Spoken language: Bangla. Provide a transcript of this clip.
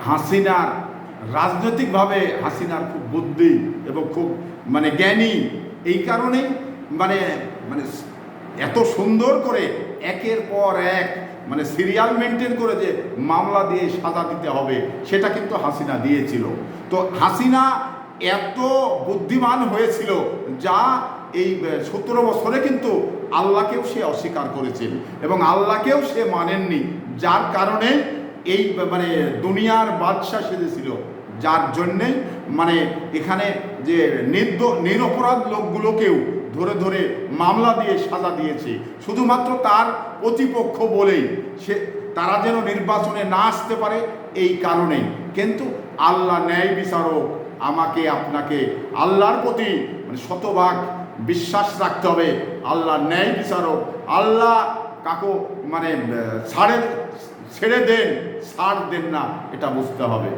হাসিনার রাজনৈতিকভাবে হাসিনার খুব বুদ্ধি এবং খুব জ্ঞানী, এই কারণেই মানে মানে এত সুন্দর করে একের পর এক সিরিয়াল মেনটেন করে যে মামলা দিয়ে সাজা দিতে হবে, সেটা কিন্তু হাসিনা দিয়েছিল। তো হাসিনা এত বুদ্ধিমান হয়েছিল যা এই 17 বছরে কিন্তু আল্লাহকেও সে অস্বীকার করেছেন এবং আল্লাহকেও সে মানেননি, যার কারণে এই দুনিয়ার বাদশা সেজেছিল, যার জন্যে এখানে যে নিরপরাধ লোকগুলোকেও ধরে ধরে মামলা দিয়ে সাজা দিয়েছে, শুধুমাত্র তার প্রতিপক্ষ বলেই তারা যেন নির্বাচনে না আসতে পারে এই কারণেই। কিন্তু আল্লাহ ন্যায় বিচারক, আমাকে আপনাকে আল্লাহর প্রতি শতভাগ বিশ্বাস রাখতে হবে। আল্লাহ ন্যায় বিচারক, আল্লাহ কাকো ছেড়ে দেন, ছাড় দেন না, এটা বুঝতে হবে।